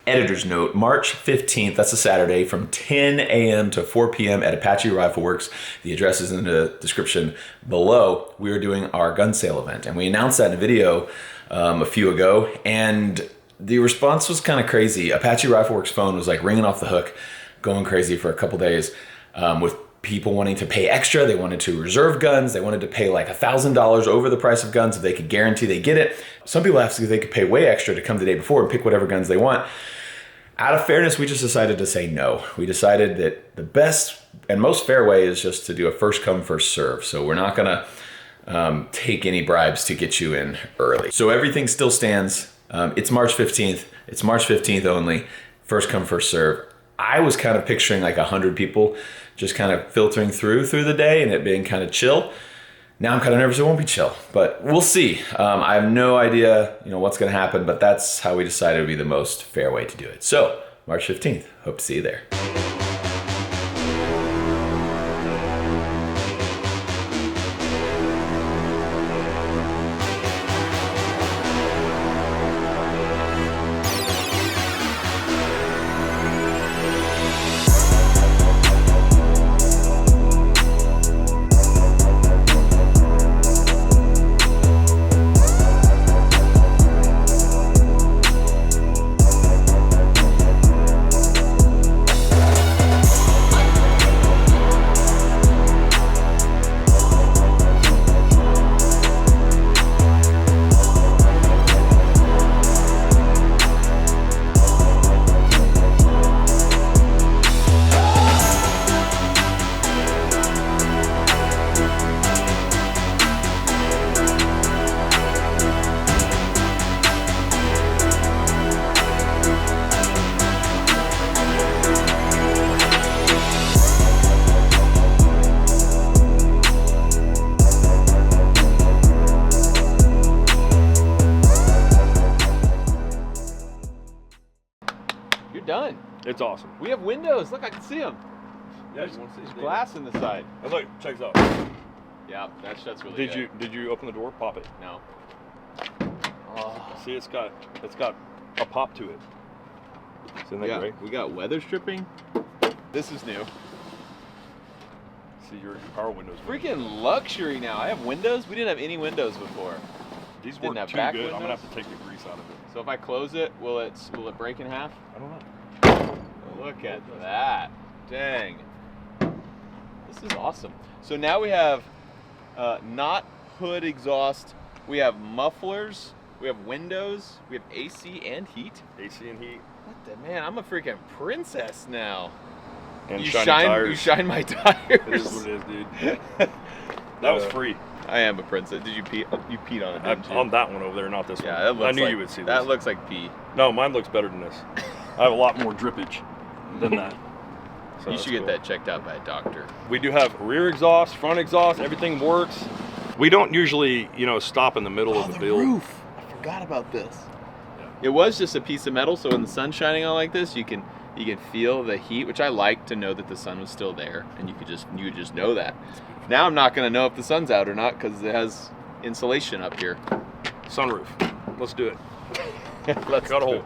Editor's note, March 15th, that's a Saturday, from 10 a.m. to 4 p.m. at Apache Rifle Works. The address is in the description below. We are doing our gun sale event, and we announced that in a video a few ago, and the response was kind of crazy. Apache Rifle Works phone was like ringing off the hook, going crazy for a couple days with people wanting to pay extra. They wanted to reserve guns. They wanted to pay like $1,000 over the price of guns if they could guarantee they get it. Some people asked if they could pay way extra to come the day before and pick whatever guns they want. Out of fairness, we just decided to say no. We decided that the best and most fair way is just to do a first come, first serve. So we're not gonna take any bribes to get you in early. So everything still stands. It's March 15th. It's March 15th only. First come, first serve. I was kind of picturing like 100 people just kind of filtering through the day and it being kind of chill. Now I'm kind of nervous it won't be chill, but we'll see. I have no idea, what's going to happen, but that's how we decided would be the most fair way to do it. So March 15th, hope to see you there. Done. It's awesome. We have windows. Look, I can see them. Yeah, There's glass in the side. And look, check this out. Yeah, that shuts really good. Did you open the door? Pop it. No. Oh. See, it's got a pop to it. Isn't that great? We got weather stripping. This is new. See, your power windows. Freaking luxury now. I have windows. We didn't have any windows before. These Didn't weren't have too back good. windows? I'm gonna have to take the grease out of it. So if I close it, will it break in half? I don't know. Look at that. Dang. This is awesome. So now we have not hood exhaust. We have mufflers. We have windows. We have AC and heat. AC and heat. What the man? I'm a freaking princess now. And You shiny shine tires. my tires. It is what it is, dude. That was free. I am a princess. Did you pee? You peed on it, didn't you? On that one over there, not this Yeah, one. that looks I knew like, you would see this. That looks like pee. No, mine looks better than this. I have a lot more drippage than that. So You should get that checked out by a doctor. We do have rear exhaust, front exhaust, everything works. We don't usually, stop in the middle of the build. Roof. I forgot about this. Yeah. It was just a piece of metal, so when the sun's shining on like this, you can feel the heat, which I like to know that the sun was still there, and you could just know that. Now I'm not gonna know if the sun's out or not because it has insulation up here. Sunroof. Let's do it. Let's cut a hole.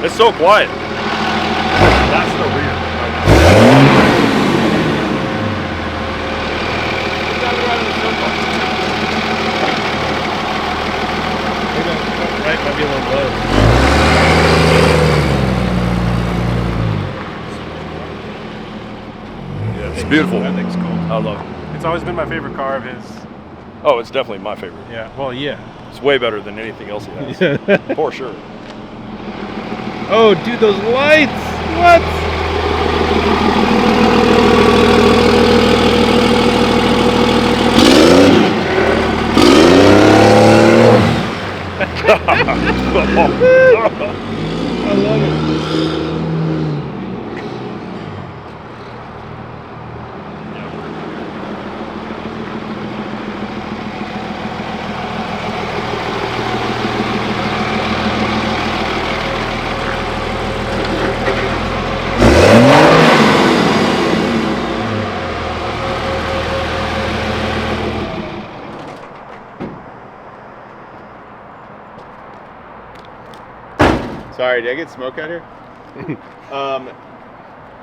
It's so quiet. That's the rear. Right, might be a little low. Yeah, it's beautiful. That thing's cool. I love it. It's always been my favorite car of his. Oh, it's definitely my favorite. Yeah, well, yeah. It's way better than anything else he has. For sure. Oh, dude, those lights! What? I love it. Sorry, did I get smoke out here?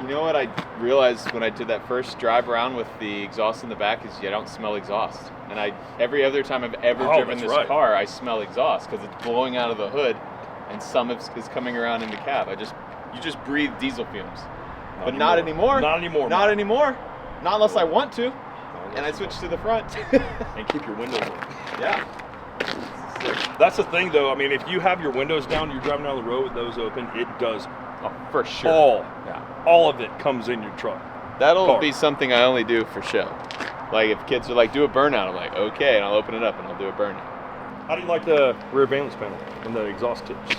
You know what I realized when I did that first drive around with the exhaust in the back is I don't smell exhaust. And every other time I've ever driven this car, I smell exhaust because it's blowing out of the hood and some is coming around in the cab. You just breathe diesel fumes. But not anymore. Not anymore. Not anymore. Not unless I want to. And I switch to the front. And keep your windows open. Yeah. That's the thing, though. I mean, if you have your windows down, you're driving down the road with those open, it does. Oh, for sure. All of it comes in your truck. That'll be something I only do for show. Like if kids are like, do a burnout, I'm like, okay, and I'll open it up and I'll do a burnout. How do you like the rear valence panel and the exhaust tips?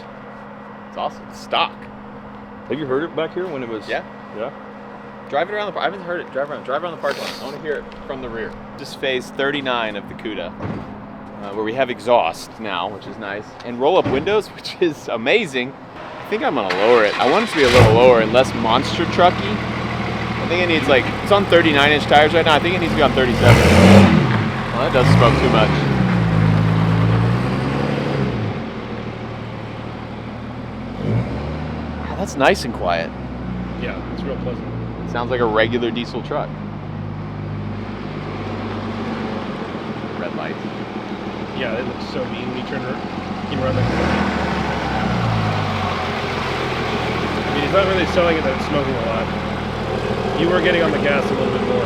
It's awesome. It's stock. Have you heard it back here when it was? Yeah. Yeah. Drive it around I haven't heard it. Drive around the parking lot. I want to hear it from the rear. This is phase 39 of the Cuda, where we have exhaust now, which is nice, and roll-up windows, which is amazing. I think I'm gonna lower it. I want it to be a little lower and less monster trucky. I think it needs it's on 39-inch tires right now. I think it needs to be on 37. Well, that does smoke too much. Wow, that's nice and quiet. Yeah, it's real pleasant. Sounds like a regular diesel truck. Red light. Yeah, it looks so mean when you turn around like that. I mean, it's not really selling it that it's smoking a lot. You were getting on the gas a little bit more.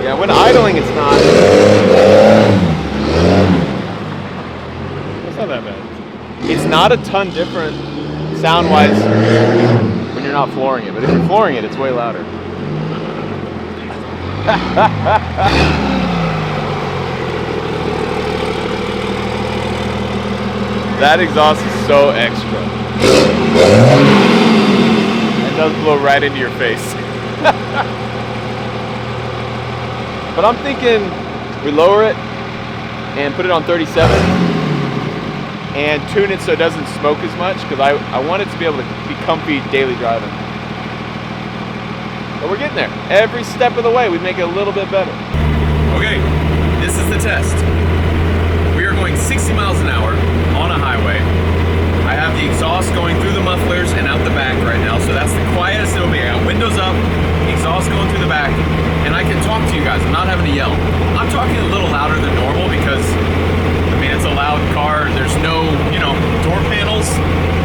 Yeah, when idling, it's not. It's not that bad. It's not a ton different sound-wise when you're not flooring it, but if you're flooring it, it's way louder. That exhaust is so extra. It does blow right into your face. But I'm thinking we lower it and put it on 37 and tune it so it doesn't smoke as much because I want it to be able to be comfy daily driving. But we're getting there. Every step of the way we make it a little bit better. Okay, this is the test. We are going 60 miles an hour on a highway. I have the exhaust going through the mufflers and out the back right now, so that's the quietest it'll be. I got windows up, exhaust going through the back, and I can talk to you guys. I'm not having to yell. I'm talking a little louder than normal because, I mean, it's a loud car. There's no, door panels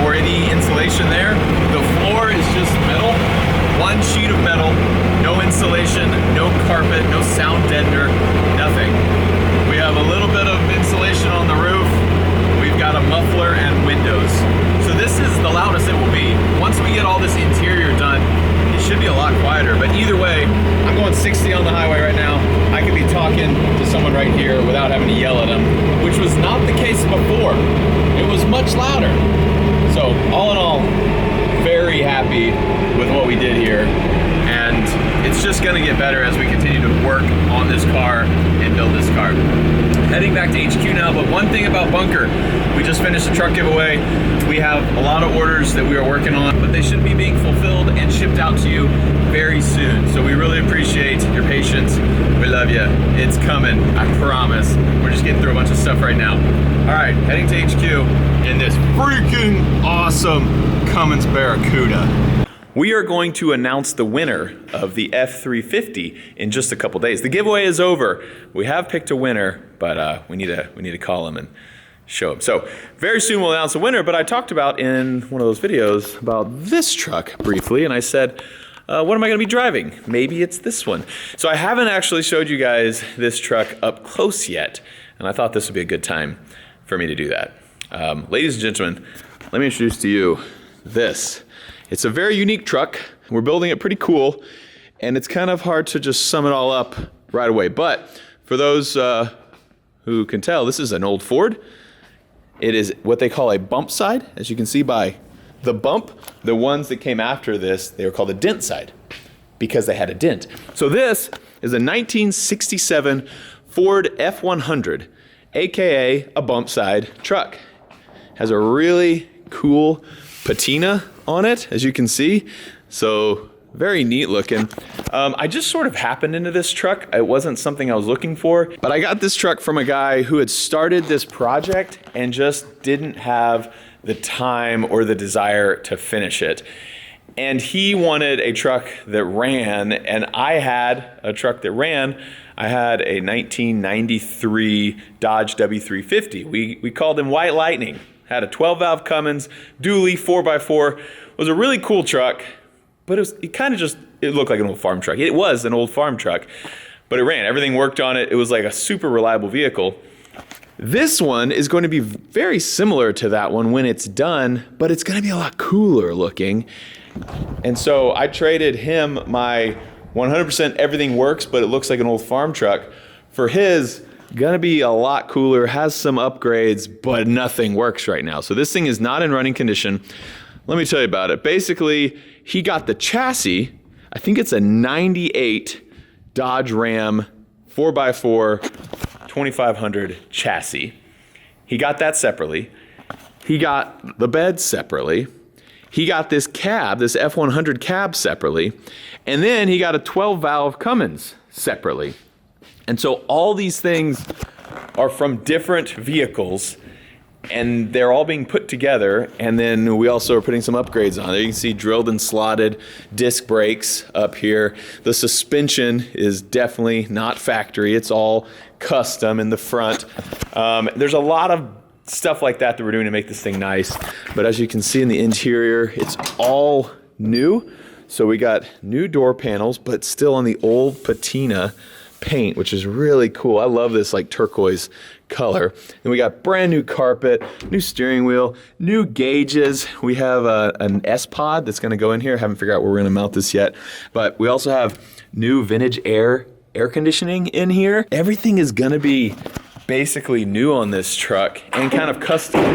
or any insulation there. The floor is just metal, one sheet of metal, no insulation, no carpet, no sound deadener, nothing. We have a little bit of insulation on the roof. We've got a muffler and windows. So this is the loudest it will be. Once we get all this interior done, it should be a lot quieter. But either way, I'm going 60 on the highway right now. I could be talking to someone right here without having to yell at them, which was not the case before. It was much louder. So all in all, very happy with what we did here. And it's just gonna get better as we continue to work on this car and build this car. Heading back to HQ now, but one thing about Bunker, we just finished a truck giveaway. We have a lot of orders that we are working on, but they should be being fulfilled and shipped out to you very soon. So we really appreciate your patience. We love you. It's coming, I promise. We're just getting through a bunch of stuff right now. All right, heading to HQ in this freaking awesome Cummins Barracuda. We are going to announce the winner of the F350 in just a couple days. The giveaway is over. We have picked a winner, but we need to call him and show him. So very soon we'll announce a winner, but I talked about in one of those videos about this truck briefly, and I said, what am I gonna be driving? Maybe it's this one. So I haven't actually showed you guys this truck up close yet, and I thought this would be a good time for me to do that. Ladies and gentlemen, let me introduce to you this. It's a very unique truck. We're building it pretty cool, and it's kind of hard to just sum it all up right away. But for those who can tell, this is an old Ford. It is what they call a bump side, as you can see by the bump. The ones that came after this, they were called a dent side because they had a dent. So this is a 1967 Ford F100, AKA a bump side truck. Has a really cool patina on it, as you can see. So very neat looking. I just sort of happened into this truck. It wasn't something I was looking for, but I got this truck from a guy who had started this project and just didn't have the time or the desire to finish it. And he wanted a truck that ran, and I had a truck that ran. I had a 1993 Dodge W350. We called him White Lightning. Had a 12-valve Cummins, dually 4x4. Was a really cool truck, but it looked like an old farm truck. It was an old farm truck, but it ran. Everything worked on it. It was like a super reliable vehicle. This one is going to be very similar to that one when it's done, but it's going to be a lot cooler looking. And so I traded him my 100% everything works, but it looks like an old farm truck, for his gonna be a lot cooler, has some upgrades, but nothing works right now. So this thing is not in running condition. Let me tell you about it. Basically, he got the chassis. I think it's a 98 Dodge Ram 4x4 2500 chassis. He got that separately. He got the bed separately. He got this cab, this F100 cab separately. And then he got a 12-valve Cummins separately. And so all these things are from different vehicles, and they're all being put together. And then we also are putting some upgrades on there. You can see drilled and slotted disc brakes up here. The suspension is definitely not factory. It's all custom in the front. There's a lot of stuff like that we're doing to make this thing nice. But as you can see in the interior, it's all new. So we got new door panels, but still on the old patina paint, which is really cool. I love this like turquoise color. And we got brand new carpet, new steering wheel, new gauges. We have an S-Pod that's gonna go in here. I haven't figured out where we're gonna mount this yet. But we also have new vintage air conditioning in here. Everything is gonna be basically new on this truck and kind of custom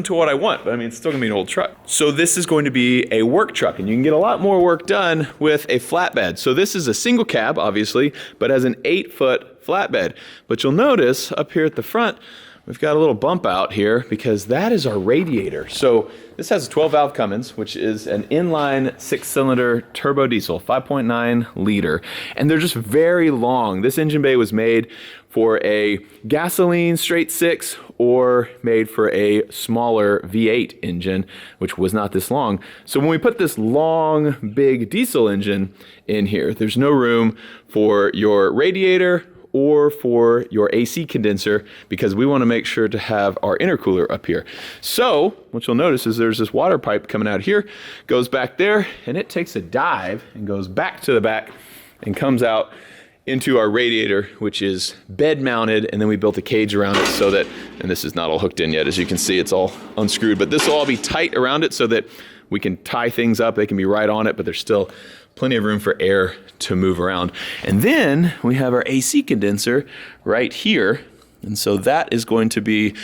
to what I want, but I mean, it's still gonna be an old truck. So this is going to be a work truck, and you can get a lot more work done with a flatbed. So this is a single cab, obviously, but has an 8-foot flatbed. But you'll notice up here at the front, we've got a little bump out here because that is our radiator. So this has a 12-valve Cummins, which is an inline 6-cylinder turbo diesel, 5.9 liter. And they're just very long. This engine bay was made for a gasoline straight six or made for a smaller V8 engine, which was not this long. So when we put this long, big diesel engine in here, there's no room for your radiator or for your AC condenser, because we want to make sure to have our intercooler up here. So what you'll notice is there's this water pipe coming out here, goes back there, and it takes a dive and goes back to the back and comes out into our radiator, which is bed mounted, and then we built a cage around it so that, and this is not all hooked in yet, as you can see, it's all unscrewed, but this will all be tight around it so that we can tie things up, they can be right on it, but there's still plenty of room for air to move around. And then we have our AC condenser right here, and so that is going to be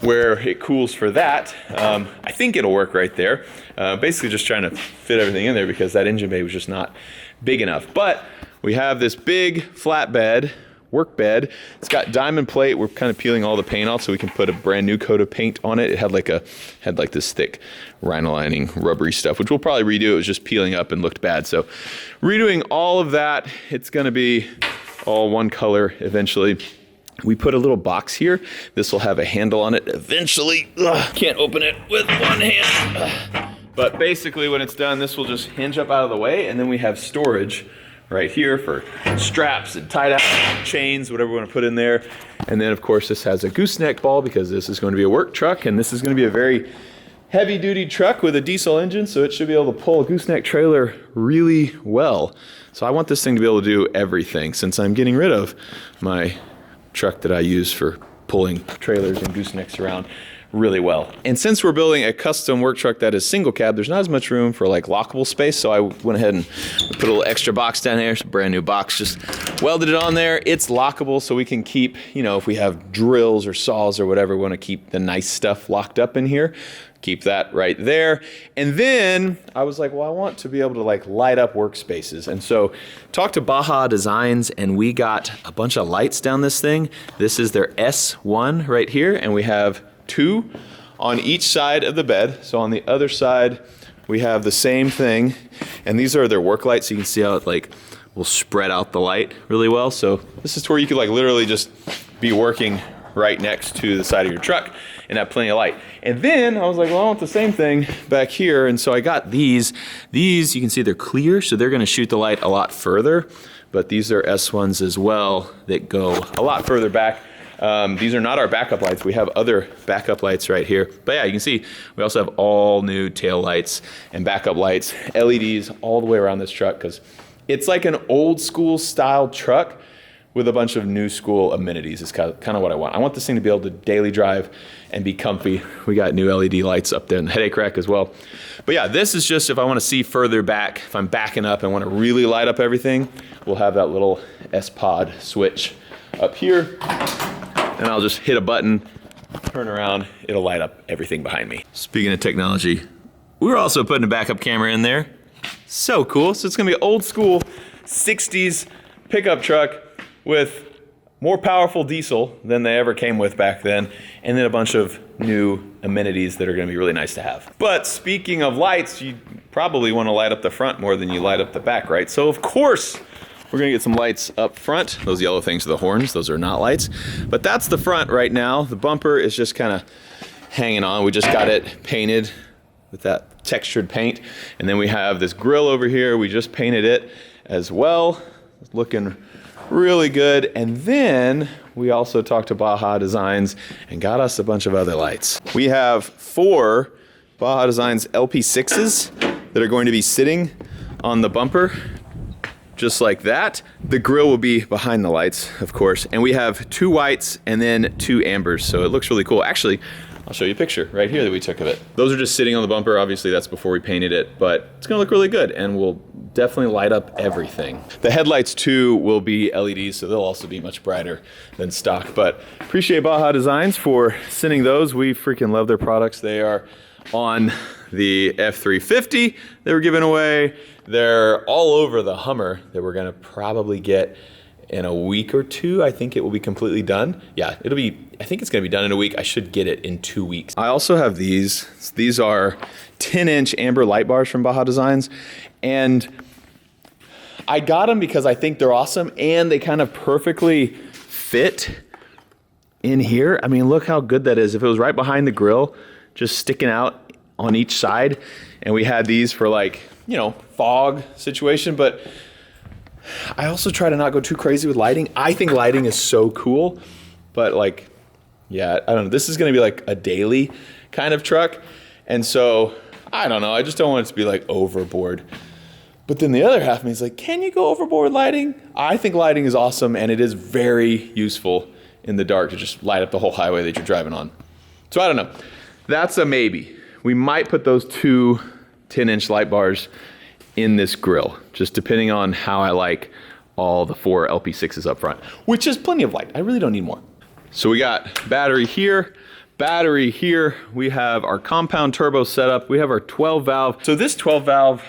where it cools for that. I think it'll work right there. Basically just trying to fit everything in there because that engine bay was just not big enough. But we have this big flatbed, work bed. It's got diamond plate. We're kind of peeling all the paint off so we can put a brand new coat of paint on it. It had like this thick rhino lining rubbery stuff, which we'll probably redo. It was just peeling up and looked bad. So redoing all of that, it's gonna be all one color eventually. We put a little box here. This will have a handle on it eventually. Can't open it with one hand. But basically when it's done, this will just hinge up out of the way, and then we have storage right here for straps and tie down chains, whatever we want to put in there. And then of course this has a gooseneck ball because this is going to be a work truck, and this is going to be a very heavy duty truck with a diesel engine, so it should be able to pull a gooseneck trailer really well. So I want this thing to be able to do everything, since I'm getting rid of my truck that I use for pulling trailers and goosenecks around really well. And since we're building a custom work truck that is single cab, there's not as much room for like lockable space, so I went ahead and put a little extra box down there. It's a brand new box, just welded it on there. It's lockable, so we can keep, you know, if we have drills or saws or whatever, we want to keep the nice stuff locked up in here. Keep that right there. And then I was like, well, I want to be able to like light up workspaces. And so talked to Baja Designs, and we got a bunch of lights down this thing. This is their S1 right here, and we have 2 on each side of the bed. So on the other side, we have the same thing. And these are their work lights. So you can see how it like will spread out the light really well. So this is where you could like literally just be working right next to the side of your truck and have plenty of light. And then I was like, well, I want the same thing back here. And so I got these. These, you can see they're clear, so they're gonna shoot the light a lot further. But these are S1s as well that go a lot further back. These are not our backup lights. We have other backup lights right here. But yeah, you can see we also have all new tail lights and backup lights, LEDs all the way around this truck, because it's like an old school style truck with a bunch of new school amenities. Is kind of what I want. I want this thing to be able to daily drive and be comfy. We got new LED lights up there in the headache rack as well. But yeah, this is just if I want to see further back, if I'm backing up and want to really light up everything, we'll have that little S-Pod switch up here. And I'll just hit a button, turn around, it'll light up everything behind me. Speaking of technology, we're also putting a backup camera in there. So cool. So it's gonna be an old school 60s pickup truck with more powerful diesel than they ever came with back then, and then a bunch of new amenities that are gonna be really nice to have. But speaking of lights, you probably wanna light up the front more than you light up the back, right? So of course, we're gonna get some lights up front. Those yellow things are the horns, those are not lights. But that's the front right now. The bumper is just kind of hanging on. We just got it painted with that textured paint. And then we have this grill over here. We just painted it as well. It's looking really good. And then we also talked to Baja Designs and got us a bunch of other lights. We have 4 Baja Designs LP6s that are going to be sitting on the bumper, just like that. The grill will be behind the lights, of course. And we have 2 whites and then 2 ambers. So it looks really cool. Actually, I'll show you a picture right here that we took of it. Those are just sitting on the bumper. Obviously that's before we painted it, but it's gonna look really good and will definitely light up everything. The headlights too will be LEDs, so they'll also be much brighter than stock. But appreciate Baja Designs for sending those. We freaking love their products. They are on the F350 they were giving away. They're all over the Hummer that we're gonna probably get in a week or 2. I think it will be completely done. Yeah, I think it's gonna be done in a week. I should get it in 2 weeks. I also have these. These are 10-inch amber light bars from Baja Designs. And I got them because I think they're awesome and they kind of perfectly fit in here. I mean, look how good that is. If it was right behind the grill, just sticking out on each side. And we had these for like, you know, fog situation, but I also try to not go too crazy with lighting. I think lighting is so cool, but like, yeah, I don't know. This is gonna be like a daily kind of truck. And so, I don't know, I just don't want it to be like overboard. But then the other half of me is like, can you go overboard with lighting? I think lighting is awesome and it is very useful in the dark to just light up the whole highway that you're driving on. So I don't know, that's a maybe. We might put those 2 10-inch light bars in this grill, just depending on how I like all the 4 LP6s up front, which is plenty of light. I really don't need more. So we got battery here. We have our compound turbo setup. We have our 12 valve. So this 12 valve,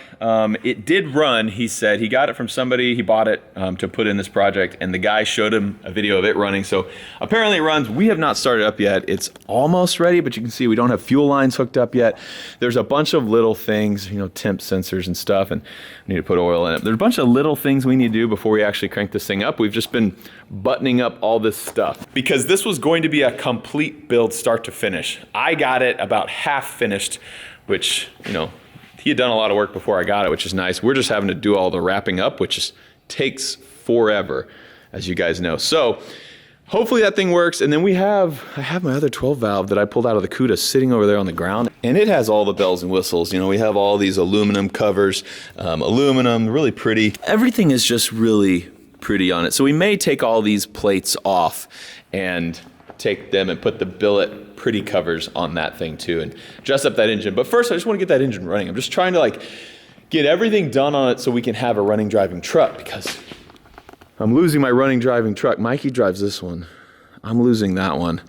it did run. He said he got it from somebody. He bought it to put in this project, and the guy showed him a video of it running. So apparently it runs. We have not started up yet. It's almost ready, but you can see we don't have fuel lines hooked up yet. There's a bunch of little things, you know, temp sensors and stuff, and we need to put oil in it. There's a bunch of little things we need to do before we actually crank this thing up. We've just been buttoning up all this stuff because this was going to be a complete build start to finish. I got it about half finished, which, you know, he had done a lot of work before I got it, which is nice. We're just having to do all the wrapping up, which just takes forever, as you guys know. So hopefully that thing works. And then I have my other 12 valve that I pulled out of the Cuda sitting over there on the ground. And it has all the bells and whistles. You know, we have all these aluminum covers, aluminum, really pretty. Everything is just really pretty on it. So we may take all these plates off and take them and put the billet pretty covers on that thing too and dress up that engine. But first I just want to get that engine running. I'm just trying to like get everything done on it so we can have a running driving truck, because I'm losing my running driving truck. Mikey drives this one. I'm losing that one.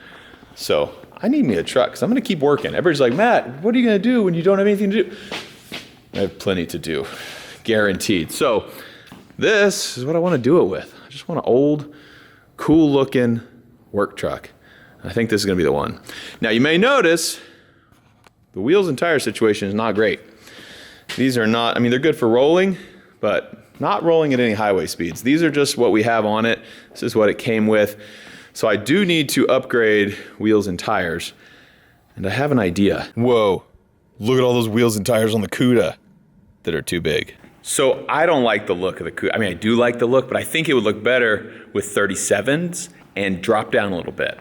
So I need me a truck because I'm going to keep working. Everybody's like, Matt, what are you going to do when you don't have anything to do? I have plenty to do, guaranteed. So this is what I want to do it with. I just want an old, cool looking work truck. I think this is gonna be the one. Now you may notice the wheels and tire situation is not great. These are not, I mean, they're good for rolling, but not rolling at any highway speeds. These are just what we have on it. This is what it came with. So I do need to upgrade wheels and tires, and I have an idea. Whoa, look at all those wheels and tires on the Cuda that are too big. So I don't like the look of the Cuda. I mean, I do like the look, but I think it would look better with 37s and drop down a little bit.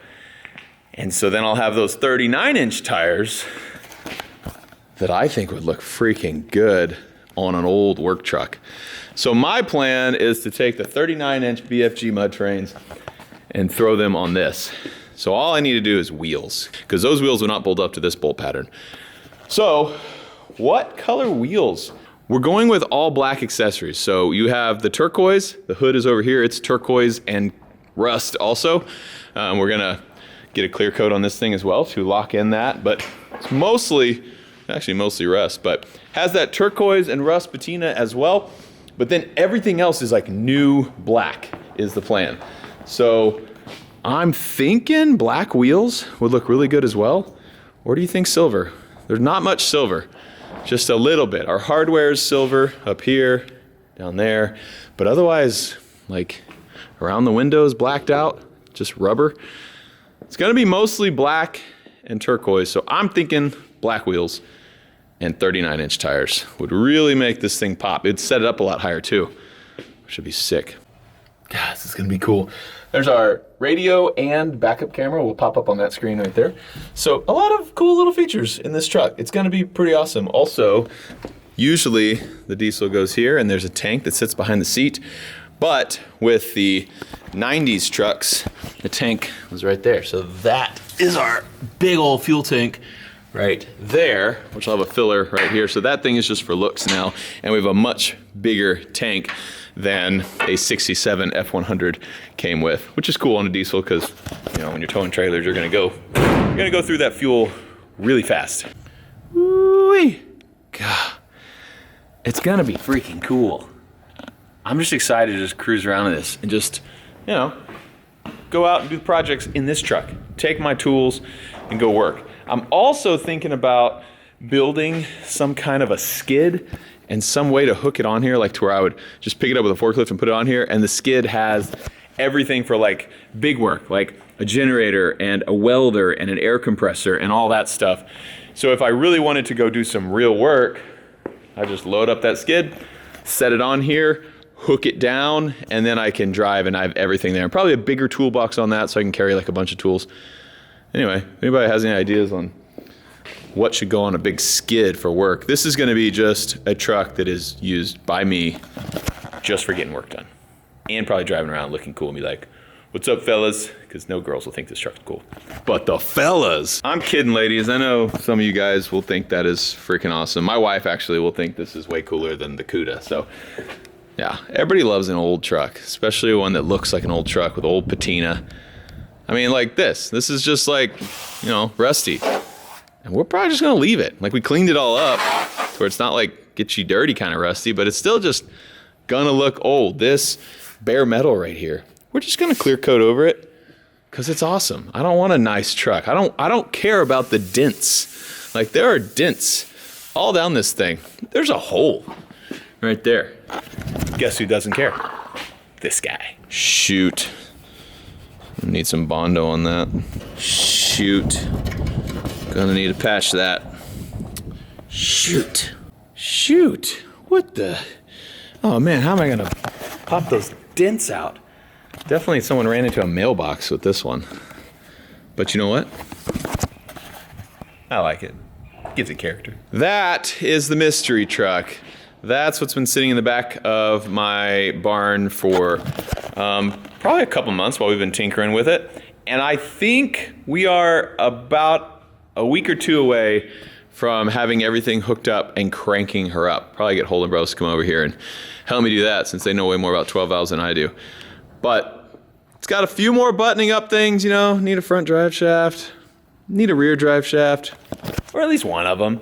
And so then I'll have those 39-inch tires that I think would look freaking good on an old work truck. So my plan is to take the 39-inch BFG mud trains and throw them on this. So all I need to do is wheels, because those wheels will not bolt up to this bolt pattern. So what color wheels? We're going with all black accessories. So you have the turquoise, the hood is over here, it's turquoise and rust also. We're gonna get a clear coat on this thing as well to lock in that, but it's mostly rust, but has that turquoise and rust patina as well. But then everything else is like new black is the plan. So I'm thinking black wheels would look really good as well. Or do you think silver? There's not much silver, just a little bit. Our hardware is silver up here, down there, but otherwise, like around the windows, blacked out, just rubber. It's gonna be mostly black and turquoise, so I'm thinking black wheels and 39-inch tires would really make this thing pop. It'd set it up a lot higher too, which would be sick. God, this is gonna be cool. There's our radio and backup camera will pop up on that screen right there. So a lot of cool little features in this truck. It's gonna be pretty awesome. Also, usually the diesel goes here and there's a tank that sits behind the seat. But with the 90s trucks, the tank was right there. So that is our big old fuel tank right there, which will have a filler right here. So that thing is just for looks now. And we have a much bigger tank than a 67 F100 came with, which is cool on a diesel because, you know, when you're towing trailers, you're gonna go through that fuel really fast. Woo-wee. God, it's gonna be freaking cool. I'm just excited to just cruise around in this and just, you know, go out and do projects in this truck, take my tools and go work. I'm also thinking about building some kind of a skid and some way to hook it on here, like to where I would just pick it up with a forklift and put it on here, and the skid has everything for like big work, like a generator and a welder and an air compressor and all that stuff. So if I really wanted to go do some real work, I just load up that skid, set it on here, hook it down, and then I can drive and I have everything there. And probably a bigger toolbox on that so I can carry like a bunch of tools. Anyway, if anybody has any ideas on what should go on a big skid for work, this is gonna be just a truck that is used by me just for getting work done. And probably driving around looking cool and be like, what's up fellas? Because no girls will think this truck's cool. But the fellas, I'm kidding ladies. I know some of you guys will think that is freaking awesome. My wife actually will think this is way cooler than the Cuda. So yeah, everybody loves an old truck, especially one that looks like an old truck with old patina. I mean, like this is just like, you know, rusty. And we're probably just gonna leave it. Like we cleaned it all up to where it's not like get you dirty kind of rusty, but it's still just gonna look old. This bare metal right here, we're just gonna clear coat over it because it's awesome. I don't want a nice truck. I don't care about the dents. Like there are dents all down this thing. There's a hole right there. Guess who doesn't care? This guy. Shoot. Need some Bondo on that. Shoot. Gonna need to patch that. Shoot. Shoot. What the? Oh man, how am I gonna pop those dents out? Definitely someone ran into a mailbox with this one. But you know what? I like it. Gives it character. That is the mystery truck. That's what's been sitting in the back of my barn for probably a couple months while we've been tinkering with it. And I think we are about a week or two away from having everything hooked up and cranking her up. Probably get Holden Bros to come over here and help me do that since they know way more about 12 valves than I do. But it's got a few more buttoning up things, you know, need a front drive shaft, need a rear drive shaft, or at least one of them.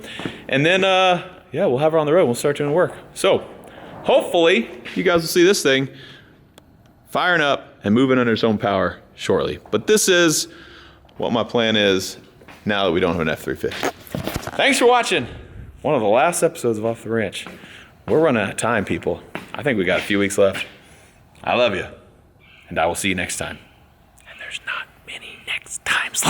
And then, yeah, we'll have her on the road. We'll start doing work. So hopefully you guys will see this thing firing up and moving under its own power shortly. But this is what my plan is now that we don't have an F-350. Thanks for watching one of the last episodes of Off the Ranch. We're running out of time, people. I think we got a few weeks left. I love you, and I will see you next time. And there's not times